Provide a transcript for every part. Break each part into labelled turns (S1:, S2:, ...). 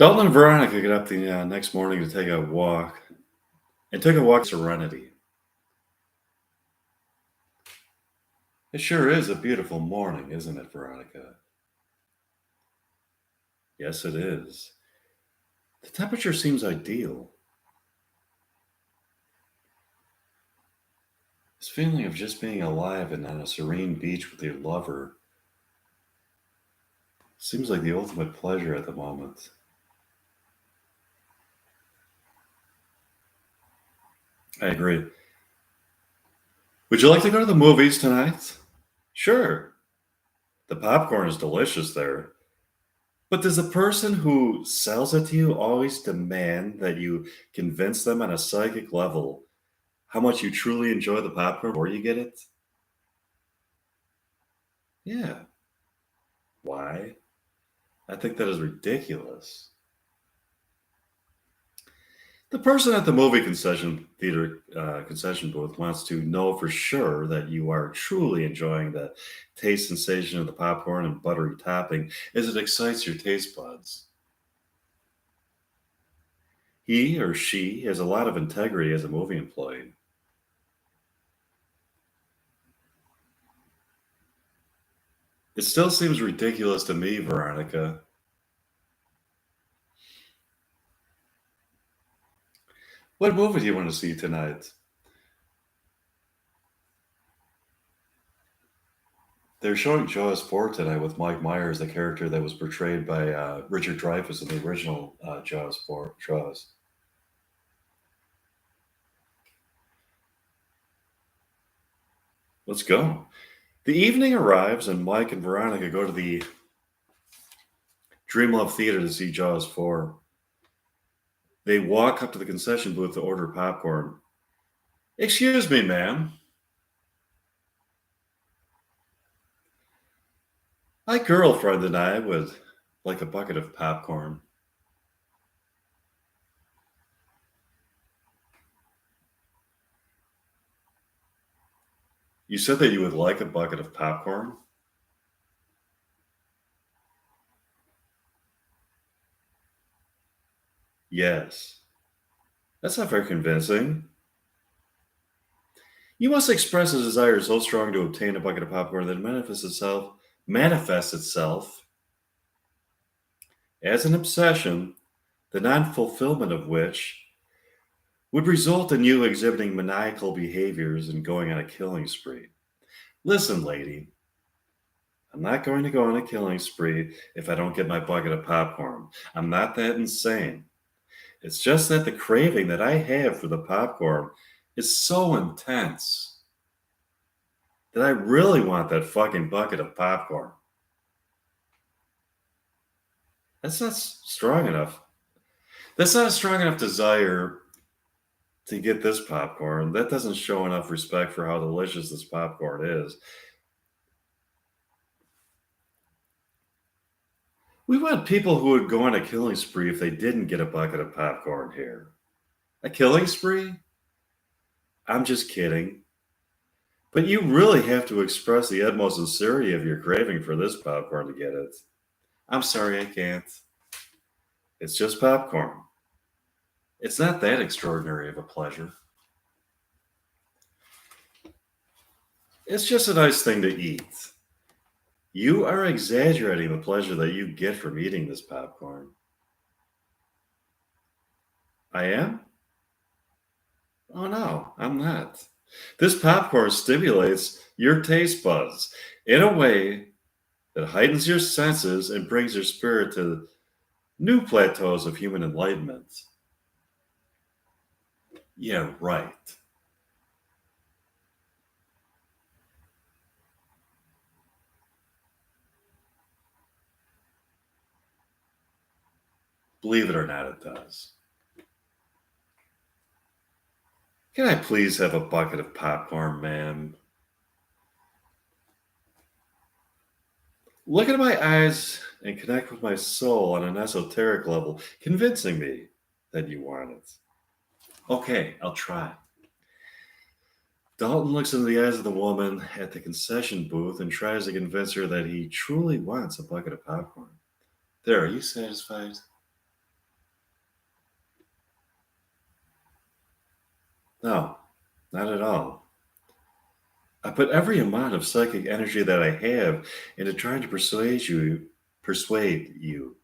S1: Dalton and Veronica get up the next morning to take a walk and took a walk in serenity. It sure is a beautiful morning, isn't it, Veronica? Yes, it is. The temperature seems ideal. This feeling of just being alive and on a serene beach with your lover seems like the ultimate pleasure at the moment. I agree. Would you like to go to the movies tonight? Sure. The popcorn is delicious there. But does the person who sells it to you always demand that you convince them on a psychic level how much you truly enjoy the popcorn before you get it? Yeah. Why? I think that is ridiculous. The person at the movie concession theater concession booth wants to know for sure that you are truly enjoying the taste sensation of the popcorn and buttery topping as it excites your taste buds. He or she has a lot of integrity as a movie employee. It still seems ridiculous to me, Veronica. What movie do you want to see tonight? They're showing Jaws 4 tonight with Mike Meyer as the character that was portrayed by Richard Dreyfuss in the original Jaws 4 Jaws. Let's go. The evening arrives, and Mike and Veronica go to the Dreamlove Theater to see Jaws 4. They walk up to the concession booth to order popcorn. Excuse me, ma'am. My girlfriend and I would like a bucket of popcorn. You said that you would like a bucket of popcorn? Yes. That's not very convincing. You must express a desire so strong to obtain a bucket of popcorn that it manifests itself as an obsession, the non-fulfillment of which would result in you exhibiting maniacal behaviors and going on a killing spree. Listen, lady, I'm not going to go on a killing spree if I don't get my bucket of popcorn. I'm not that insane. It's just that the craving that I have for the popcorn is so intense that I really want that fucking bucket of popcorn. That's not strong enough. That's not a strong enough desire to get this popcorn. That doesn't show enough respect for how delicious this popcorn is. We want people who would go on a killing spree if they didn't get a bucket of popcorn here. A killing spree? I'm just kidding. But you really have to express the utmost sincerity of your craving for this popcorn to get it. I'm sorry, I can't. It's just popcorn. It's not that extraordinary of a pleasure. It's just a nice thing to eat. You are exaggerating the pleasure that you get from eating this popcorn. I am? Oh no, I'm not. This popcorn stimulates your taste buds in a way that heightens your senses and brings your spirit to new plateaus of human enlightenment. Yeah, right. Believe it or not, it does. Can I please have a bucket of popcorn, ma'am? Look into my eyes and connect with my soul on an esoteric level, convincing me that you want it. Okay, I'll try. Dalton looks into the eyes of the woman at the concession booth and tries to convince her that he truly wants a bucket of popcorn. There, are you satisfied? No, not at all. I put every amount of psychic energy that I have into trying to persuade you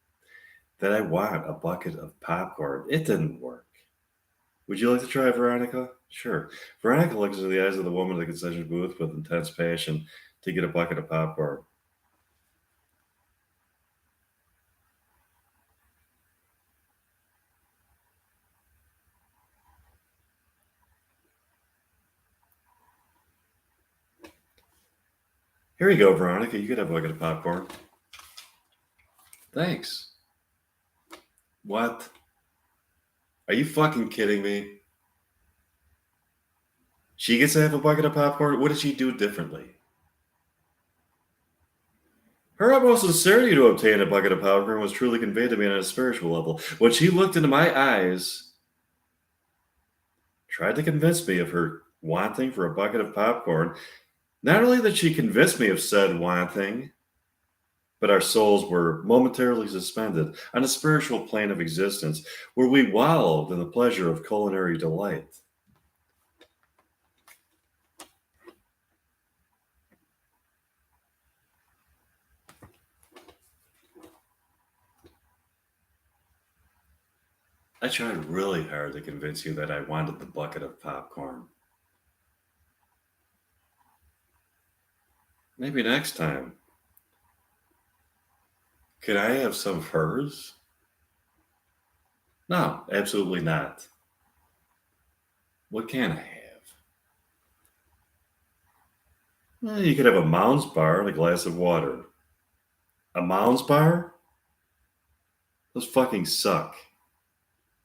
S1: that I want a bucket of popcorn. It didn't work. Would you like to try, Veronica? Sure. Veronica looks into the eyes of the woman at the concession booth with intense passion to get a bucket of popcorn. Here you go, Veronica. You could have a bucket of popcorn. Thanks. What? Are you fucking kidding me? She gets to have a bucket of popcorn? What did she do differently? Her utmost sincerity to obtain a bucket of popcorn was truly conveyed to me on a spiritual level. When she looked into my eyes, tried to convince me of her wanting for a bucket of popcorn, not only did she convince me of said wanting, but our souls were momentarily suspended on a spiritual plane of existence where we wallowed in the pleasure of culinary delight. I tried really hard to convince you that I wanted the bucket of popcorn. Maybe next time. Could I have some of hers? No, absolutely not. What can I have? You could have a Mounds bar and a glass of water. A Mounds bar? Those fucking suck.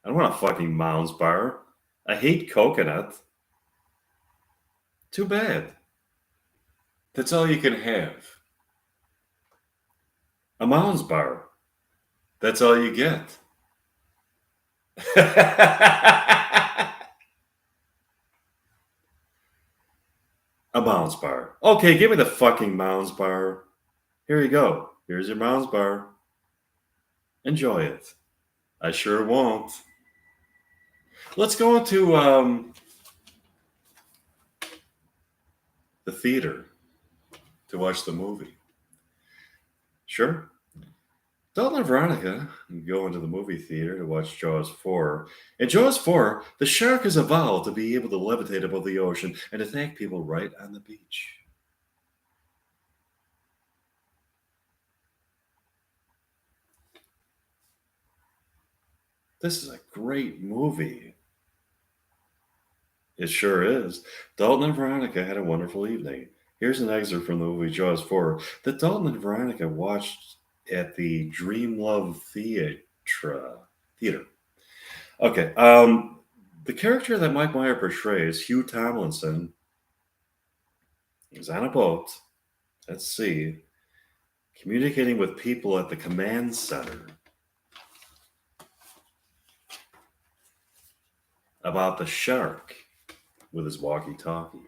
S1: I don't want a fucking Mounds bar. I hate coconut. Too bad. That's all you can have. A Mounds bar. That's all you get. A Mounds bar. Okay, give me the fucking Mounds bar. Here you go. Here's your Mounds bar. Enjoy it. I sure won't. Let's go into the theater to watch the movie. Sure. Dalton and Veronica go into the movie theater to watch Jaws 4. In Jaws 4, the shark has evolved to be able to levitate above the ocean and attack people right on the beach. This is a great movie. It sure is. Dalton and Veronica had a wonderful evening. Here's an excerpt from the movie Jaws 4 that Dalton and Veronica watched at the Dream Love Theater. Okay, the character that Mike Meyer portrays, Hugh Tomlinson, is on a boat at sea, communicating with people at the command center about the shark with his walkie-talkie.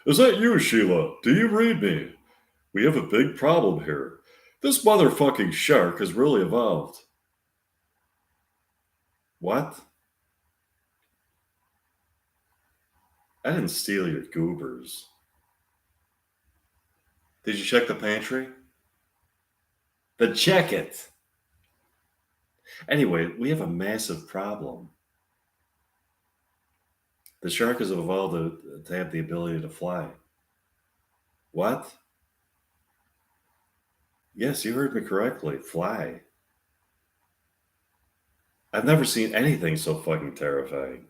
S1: Is that you, Sheila? Do you read me? We have a big problem here. This motherfucking shark has really evolved. What? I didn't steal your goobers. Did you check the pantry? Then check it. Anyway, we have a massive problem. The shark has evolved to have the ability to fly. What? Yes, you heard me correctly. Fly. I've never seen anything so fucking terrifying.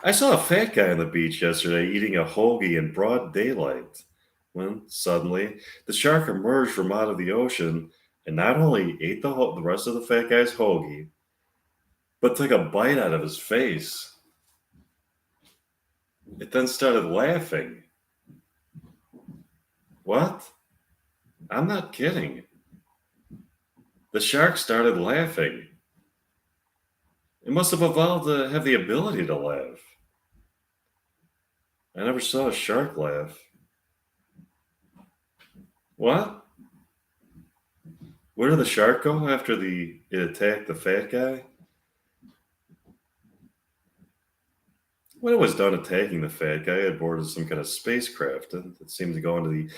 S1: I saw a fat guy on the beach yesterday eating a hoagie in broad daylight when suddenly the shark emerged from out of the ocean and not only ate the rest of the fat guy's hoagie, but took a bite out of his face. It then started laughing. What? I'm not kidding. The shark started laughing. It must have evolved to have the ability to laugh. I never saw a shark laugh. What? Where did the shark go after it attacked the fat guy? When it was done attacking the fat guy, it boarded some kind of spacecraft that seemed to go into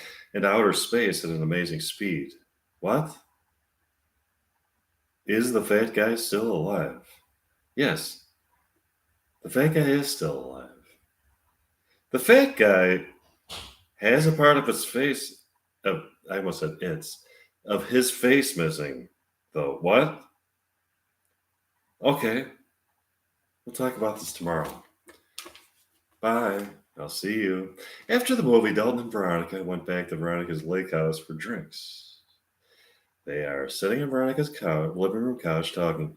S1: outer space at an amazing speed. What? Is the fat guy still alive? Yes, the fat guy is still alive. The fat guy has a part of his face of I almost said it's of his face missing, though. What? Okay, we'll talk about this tomorrow. Bye. I'll see you. After the movie, Dalton and Veronica went back to Veronica's lake house for drinks. They are sitting on Veronica's living room couch talking.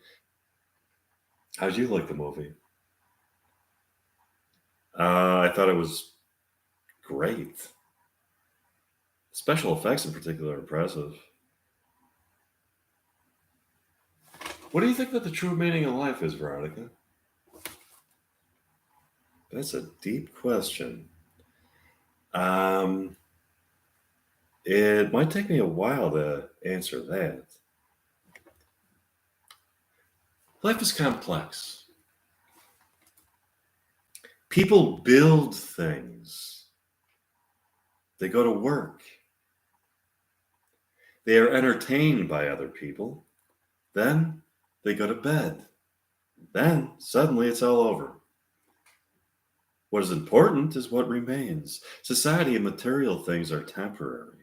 S1: How'd you like the movie? I thought it was great. Special effects in particular are impressive. What do you think that the true meaning of life is, Veronica? That's a deep question. Um, it might take me a while to answer that. Life is complex. People build things. They go to work. They are entertained by other people. Then they go to bed. Then suddenly it's all over. What is important is what remains. Society and material things are temporary,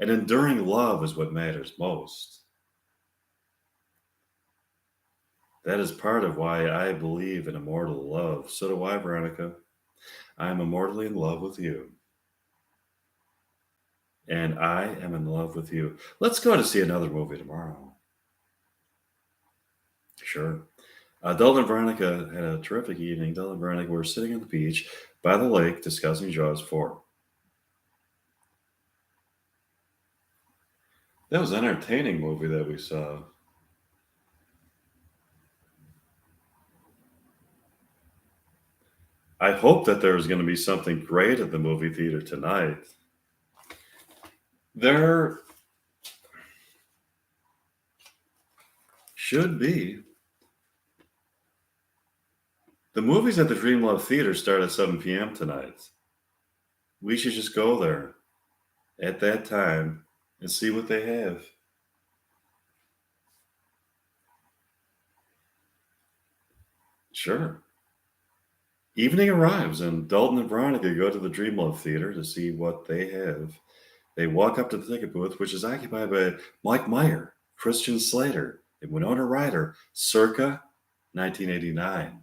S1: and enduring love is what matters most. That is part of why I believe in immortal love. So do I, Veronica. I am immortally in love with you. And I am in love with you. Let's go to see another movie tomorrow. Sure. Dylan and Veronica had a terrific evening. Dylan and Veronica were sitting on the beach by the lake discussing Jaws 4. That was an entertaining movie that we saw. I hope that there's going to be something great at the movie theater tonight. There should be. The movies at the Dream Love Theater start at 7 p.m. tonight. We should just go there at that time and see what they have. Sure. Evening arrives, and Dalton and Veronica go to the Dream Love Theater to see what they have. They walk up to the ticket booth, which is occupied by Mike Meyer, Christian Slater, and Winona Ryder, circa 1989.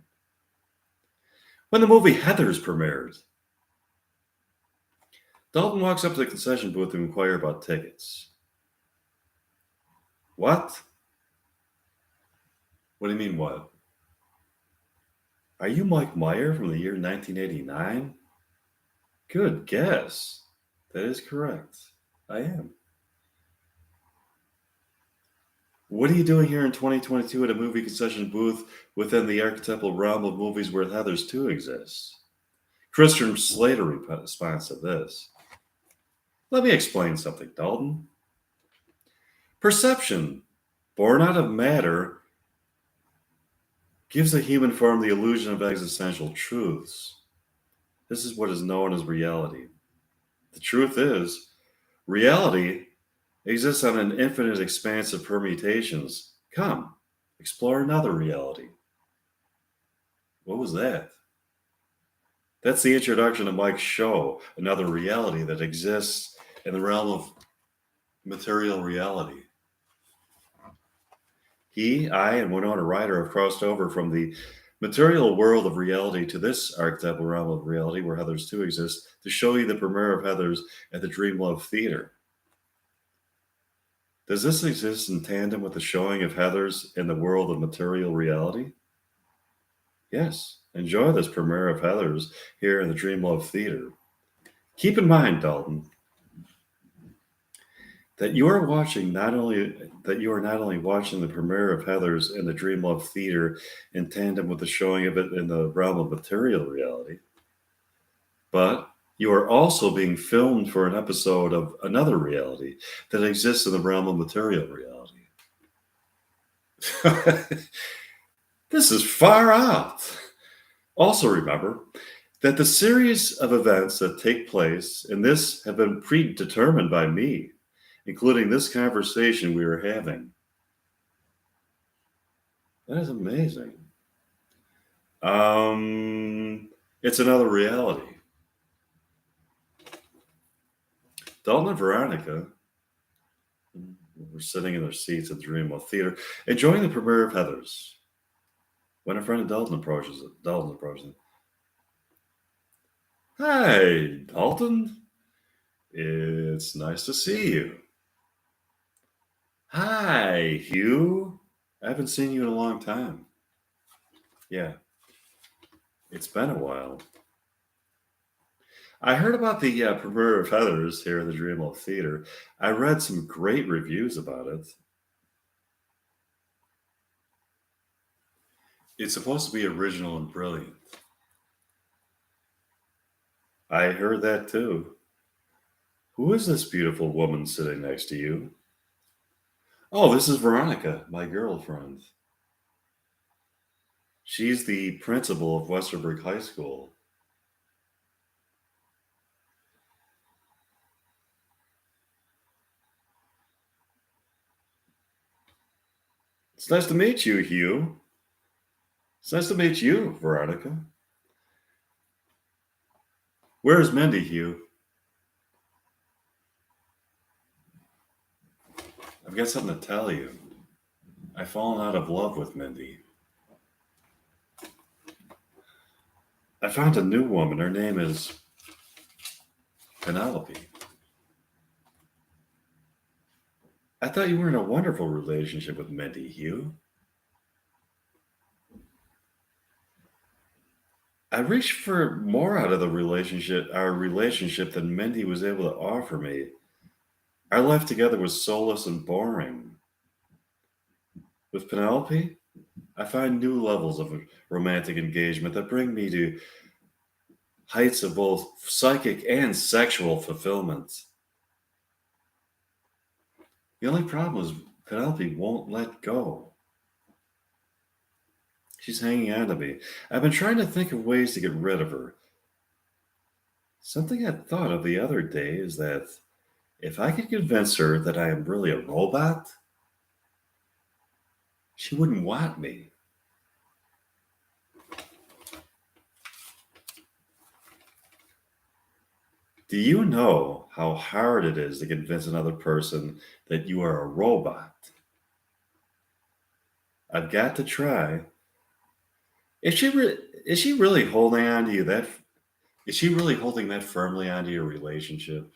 S1: When the movie Heathers premiered, Dalton walks up to the concession booth to inquire about tickets. What? What do you mean, what? Are you Mike Meyer from the year 1989? Good guess. That is correct. I am. What are you doing here in 2022 at a movie concession booth within the archetypal realm of movies where Heathers 2 exists? Christian Slater responds to this. Let me explain something, Dalton. Perception, born out of matter, gives the human form the illusion of existential truths. This is what is known as reality. The truth is, reality exists on an infinite expanse of permutations. Come, explore another reality. What was that? That's the introduction of Mike's show, another reality that exists in the realm of material reality. He, I, and Winona Ryder have crossed over from the material world of reality to this archetypal realm of reality where Heathers 2 exists to show you the premiere of Heathers at the Dream Love Theater. Does this exist in tandem with the showing of Heathers in the world of material reality? Yes, enjoy this premiere of Heathers here in the Dream Love Theater. Keep in mind, Dalton, that you are not only watching the premiere of Heathers in the Dream Love Theater in tandem with the showing of it in the realm of material reality, but you are also being filmed for an episode of another reality that exists in the realm of material reality. This is far out. Also, remember that the series of events that take place in this have been predetermined by me, including this conversation we are having. That is amazing. It's another reality. Dalton and Veronica were sitting in their seats at the Dreamwell Theater, enjoying the premiere of Heathers. When a friend of Dalton approaches them. Hi, Dalton. It's nice to see you. Hi, Hugh. I haven't seen you in a long time. Yeah, it's been a while. I heard about the premiere of Heathers here at the Dreamwell Theater. I read some great reviews about it. It's supposed to be original and brilliant. I heard that too. Who is this beautiful woman sitting next to you? Oh, this is Veronica, my girlfriend. She's the principal of Westerbrook High School. It's nice to meet you, Hugh. It's nice to meet you, Veronica. Where's Mindy, Hugh? I've got something to tell you. I've fallen out of love with Mindy. I found a new woman. Her name is Penelope. I thought you were in a wonderful relationship with Mindy, Hugh. I reached for more out of our relationship than Mindy was able to offer me. Our life together was soulless and boring. With Penelope, I find new levels of romantic engagement that bring me to heights of both psychic and sexual fulfillment. The only problem is Penelope won't let go. She's hanging on to me. I've been trying to think of ways to get rid of her. Something I thought of the other day is that if I could convince her that I am really a robot, she wouldn't want me. Do you know how hard it is to convince another person that you are a robot? I've got to try. Is she really holding on to you that is she really holding that firmly onto your relationship?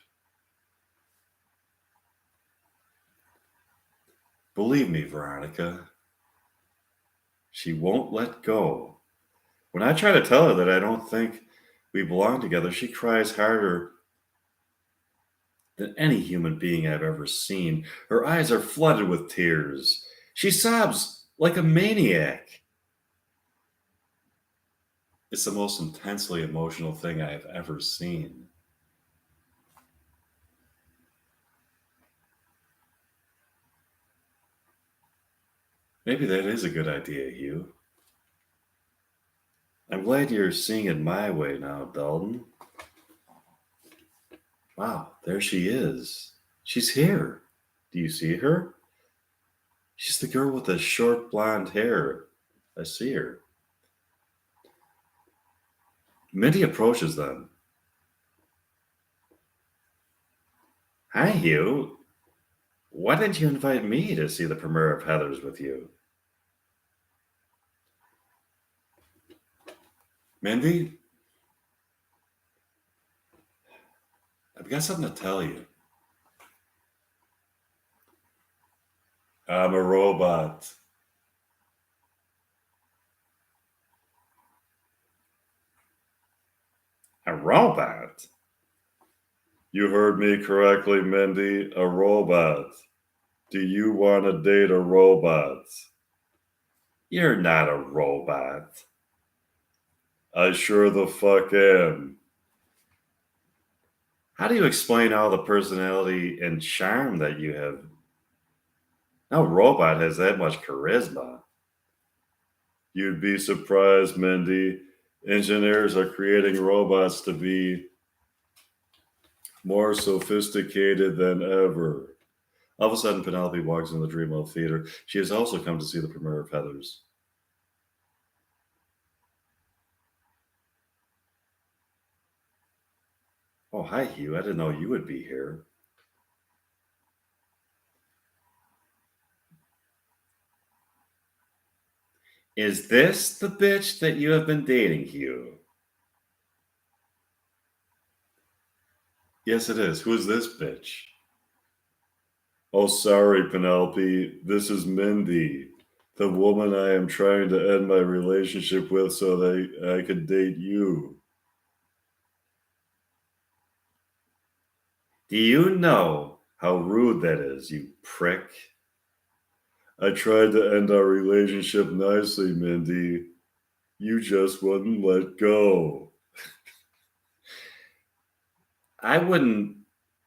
S1: Believe me, Veronica, she won't let go. When I try to tell her that I don't think we belong together, she cries harder than any human being I've ever seen. Her eyes are flooded with tears. She sobs like a maniac. It's the most intensely emotional thing I have ever seen. Maybe that is a good idea, Hugh. I'm glad you're seeing it my way now, Dalton. Wow, there she is. She's here. Do you see her? She's the girl with the short blonde hair. I see her. Mindy approaches them. Hi, Hugh. Why didn't you invite me to see the premiere of Heathers with you? Mindy, I've got something to tell you. I'm a robot. A robot? You heard me correctly, Mindy. A robot. Do you want to date a robot? You're not a robot. I sure the fuck am. How do you explain all the personality and charm that you have? No robot has that much charisma. You'd be surprised, Mindy. Engineers are creating robots to be more sophisticated than ever. All of a sudden, Penelope walks in the Dreamwell Theater. She has also come to see the premiere of Heathers. Oh, hi, Hugh. I didn't know you would be here. Is this the bitch that you have been dating, Hugh? Yes, it is. Who is this bitch? Oh, sorry, Penelope. This is Mindy, the woman I am trying to end my relationship with so that I could date you. Do you know how rude that is, you prick? I tried to end our relationship nicely, Mindy. You just wouldn't let go. I wouldn't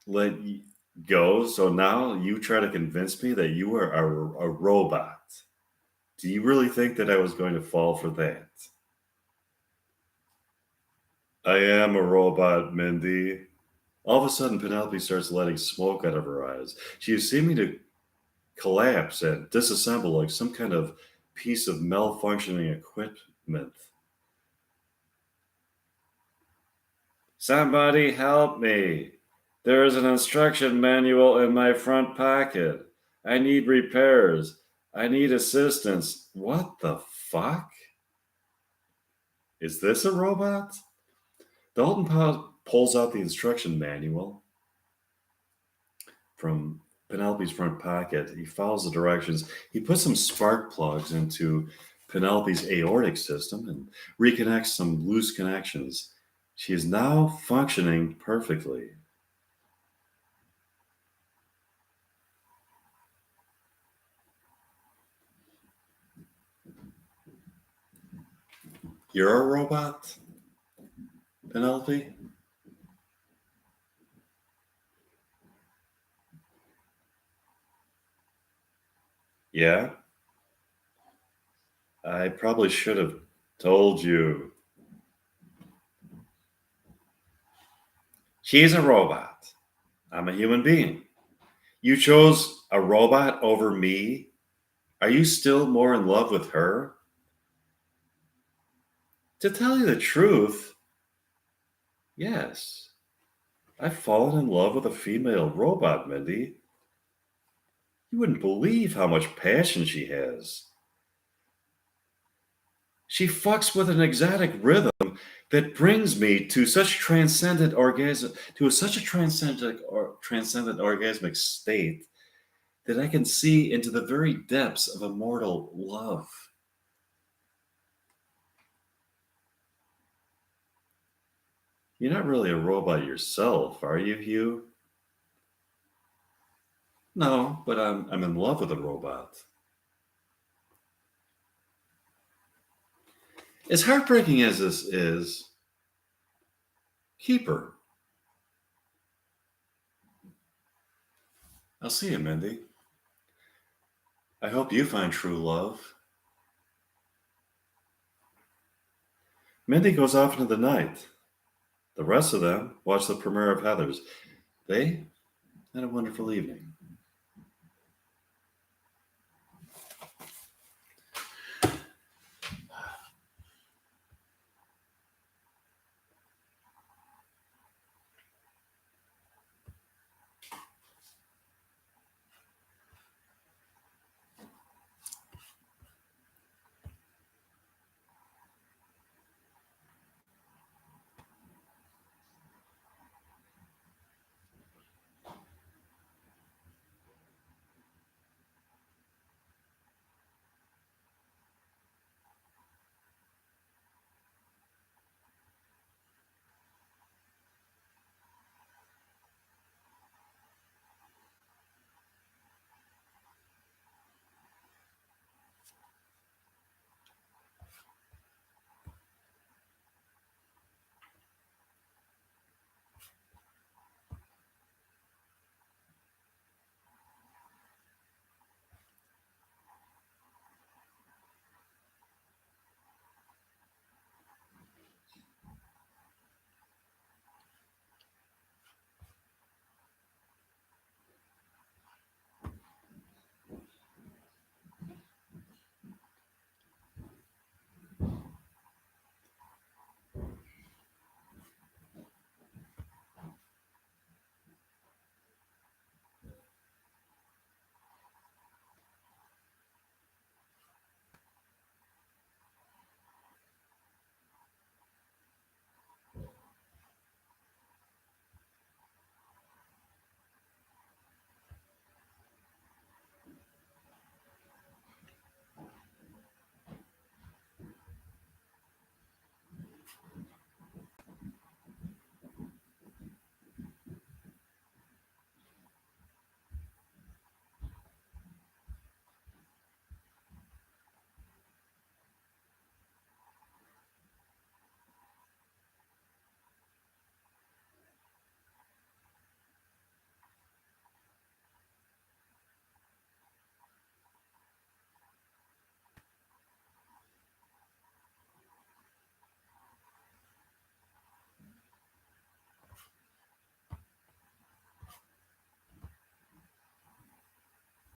S1: let you go, so now you try to convince me that you are a robot. Do you really think that I was going to fall for that? I am a robot, Mindy. All of a sudden, Penelope starts letting smoke out of her eyes. She is seeming to collapse and disassemble like some kind of piece of malfunctioning equipment. Somebody help me. There is an instruction manual in my front pocket. I need repairs. I need assistance. What the fuck? Is this a robot? Dalton pulls out the instruction manual from Penelope's front pocket. He follows the directions. He puts some spark plugs into Penelope's aortic system and reconnects some loose connections. She is now functioning perfectly. You're a robot, Penelope? Yeah? I probably should have told you. She's a robot. I'm a human being. You chose a robot over me? Are you still more in love with her? To tell you the truth, yes. I've fallen in love with a female robot, Mindy. You wouldn't believe how much passion she has. She fucks with an exotic rhythm that brings me to such transcendent orgasm, to such a transcendent orgasmic state that I can see into the very depths of immortal love. You're not really a robot yourself, are you, Hugh? No, but I'm in love with a robot. As heartbreaking as this is, keep her. I'll see you, Mindy. I hope you find true love. Mindy goes off into the night. The rest of them watch the premiere of Heathers. They had a wonderful evening.